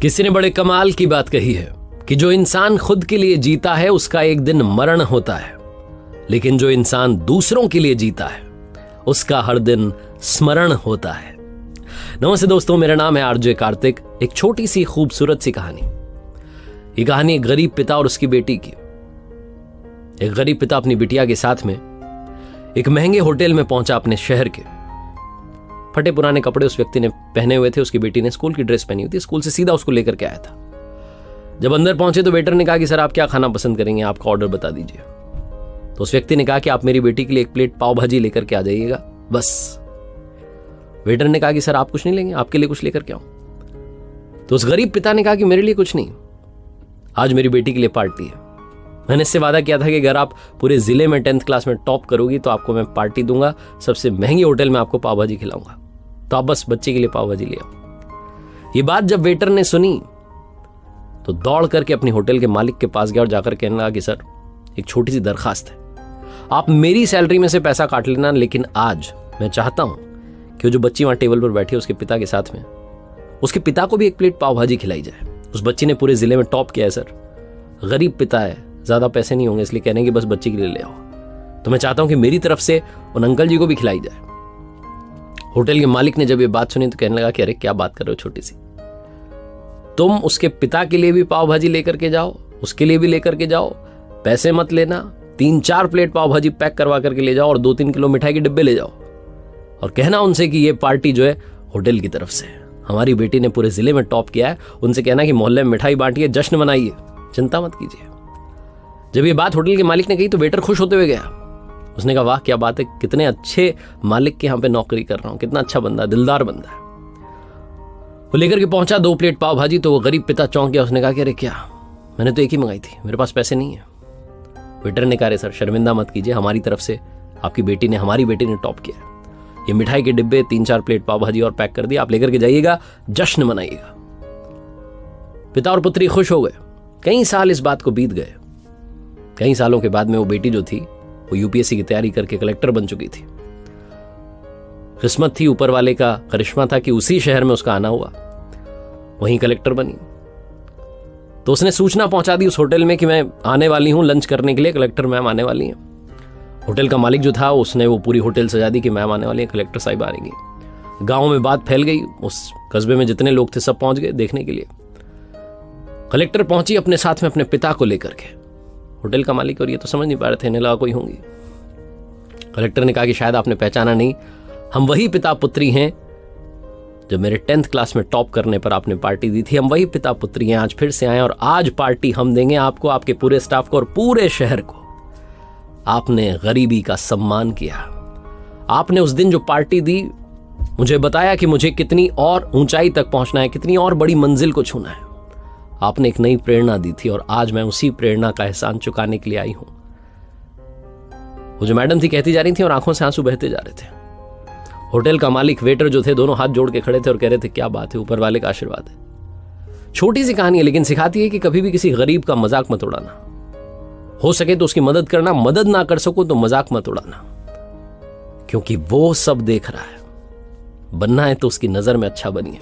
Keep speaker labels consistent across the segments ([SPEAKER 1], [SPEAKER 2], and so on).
[SPEAKER 1] किसी ने बड़े कमाल की बात कही है कि जो इंसान खुद के लिए जीता है उसका एक दिन मरण होता है, लेकिन जो इंसान दूसरों के लिए जीता है उसका हर दिन स्मरण होता है। नमस्ते दोस्तों, मेरा नाम है आरजे कार्तिक। एक छोटी सी खूबसूरत सी कहानी। ये कहानी एक गरीब पिता और उसकी बेटी की। एक गरीब पिता अपनी बिटिया के साथ में एक महंगे होटल में पहुंचा अपने शहर के। फटे पुराने कपड़े उस व्यक्ति ने पहने हुए थे, उसकी बेटी ने स्कूल की ड्रेस पहनी हुई थी। स्कूल से सीधा उसको लेकर के आया था। जब अंदर पहुंचे तो वेटर ने कहा कि सर आप क्या खाना पसंद करेंगे, आपका ऑर्डर बता दीजिए। तो उस व्यक्ति ने कहा कि आप मेरी बेटी के लिए एक प्लेट पाव भाजी लेकर के आ जाइएगा बस। वेटर ने कहा कि सर आप कुछ नहीं लेंगे, आपके लिए कुछ लेकर के आऊं। तो उस गरीब पिता ने कहा कि मेरे लिए कुछ नहीं, आज मेरी बेटी के लिए पार्टी है। मैंने इससे वादा किया था कि अगर आप पूरे जिले में 10th क्लास में टॉप करोगी तो आपको मैं पार्टी दूंगा, सबसे महंगी होटल में आपको पाव भाजी खिलाऊंगा, तो आप बस बच्चे के लिए पाव भाजी ले आओ। ये बात जब वेटर ने सुनी तो दौड़ करके अपनी होटल के मालिक के पास गया और जाकर कहने लगा कि सर एक छोटी सी दरखास्त है, आप मेरी सैलरी में से पैसा काट लेना, लेकिन आज मैं चाहता हूं कि जो बच्ची वहां टेबल पर बैठी है उसके पिता के साथ में, उसके पिता को भी एक प्लेट पाव भाजी खिलाई जाए। उस बच्ची ने पूरे जिले में टॉप किया है सर, गरीब पिता है, ज्यादा पैसे नहीं होंगे, इसलिए कहने कि बस बच्ची के लिए ले आओ। तो मैं चाहता हूं कि मेरी तरफ से उन अंकल जी को भी खिलाई जाए। होटल के मालिक ने जब ये बात सुनी तो कहने लगा कि अरे क्या बात कर रहे हो छोटी सी, तुम उसके पिता के लिए भी पाव भाजी लेकर के जाओ, उसके लिए भी लेकर के जाओ, पैसे मत लेना, 3-4 प्लेट पाव भाजी पैक करवा करके ले जाओ और 2-3 किलो मिठाई के डिब्बे ले जाओ और कहना उनसे कि ये पार्टी जो है होटल की तरफ से है, हमारी बेटी ने पूरे जिले में टॉप किया है। उनसे कहना कि मोहल्ले में मिठाई बांटिए, जश्न मनाइए, चिंता मत कीजिए। जब ये बात होटल के मालिक ने कही तो वेटर खुश होते हुए गया। उसने कहा वाह क्या बात है, कितने अच्छे मालिक के यहाँ पे नौकरी कर रहा हूं, कितना अच्छा बंदा, दिलदार बंदा है। वो लेकर के पहुंचा 2 प्लेट पाव भाजी। तो वो गरीब पिता चौंक गया। उसने कहा कि अरे क्या, मैंने तो एक ही मंगाई थी, मेरे पास पैसे नहीं है। वेटर ने कहा अरे सर शर्मिंदा मत कीजिए, हमारी तरफ से आपकी बेटी ने, हमारी बेटी ने टॉप किया, ये मिठाई के डिब्बे 3-4 प्लेट पाव भाजी और पैक कर दिया, आप लेकर के जाइएगा, जश्न मनाइएगा। पिता और पुत्री खुश हो गए। कई साल इस बात को बीत गए। कई सालों के बाद में वो बेटी जो थी वो यूपीएससी की तैयारी करके कलेक्टर बन चुकी थी। किस्मत थी, ऊपर वाले का करिश्मा था कि उसी शहर में उसका आना हुआ, वहीं कलेक्टर बनी। तो उसने सूचना पहुंचा दी उस होटल में कि मैं आने वाली हूं लंच करने के लिए, कलेक्टर मैम आने वाली हैं। होटल का मालिक जो था उसने वो पूरी होटल सजा दी कि मैम आने वाली है, कलेक्टर साहिब आ रही। गांव में बात फैल गई, उस कस्बे में जितने लोग थे सब पहुंच गए देखने के लिए। कलेक्टर पहुंची अपने साथ में अपने पिता को लेकर के। होटल का मालिक और ये तो समझ नहीं पा रहे थे, इन्हें लगा कोई होंगी। कलेक्टर ने कहा कि शायद आपने पहचाना नहीं, हम वही पिता पुत्री हैं जो मेरे 10th क्लास में टॉप करने पर आपने पार्टी दी थी। हम वही पिता पुत्री हैं, आज फिर से आए और आज पार्टी हम देंगे आपको, आपके पूरे स्टाफ को और पूरे शहर को। आपने गरीबी का सम्मान किया। आपने उस दिन जो पार्टी दी, मुझे बताया कि मुझे कितनी और ऊंचाई तक पहुंचना है, कितनी और बड़ी मंजिल को छूना है। आपने एक नई प्रेरणा दी थी और आज मैं उसी प्रेरणा का एहसान चुकाने के लिए आई हूं। वो जो मैडम थी कहती जा रही थी और आंखों से आंसू बहते जा रहे थे। होटल का मालिक, वेटर जो थे, दोनों हाथ जोड़ के खड़े थे और कह रहे थे क्या बात है, ऊपर वाले का आशीर्वाद है। छोटी सी कहानी है लेकिन सिखाती है कि कभी भी किसी गरीब का मजाक मत उड़ाना। हो सके तो उसकी मदद करना, मदद ना कर सको तो मजाक मत उड़ाना, क्योंकि वो सब देख रहा है। बनना है तो उसकी नजर में अच्छा बनिए।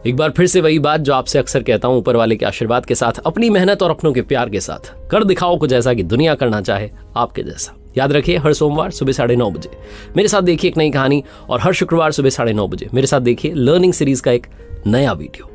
[SPEAKER 1] एक बार फिर से वही बात जो आपसे अक्सर कहता हूं, ऊपर वाले के आशीर्वाद के साथ, अपनी मेहनत और अपनों के प्यार के साथ कर दिखाओ कुछ ऐसा कि दुनिया करना चाहे आपके जैसा। याद रखिए, हर सोमवार सुबह 9:30 बजे मेरे साथ देखिए एक नई कहानी और हर शुक्रवार सुबह 9:30 बजे मेरे साथ देखिए लर्निंग सीरीज का एक नया वीडियो।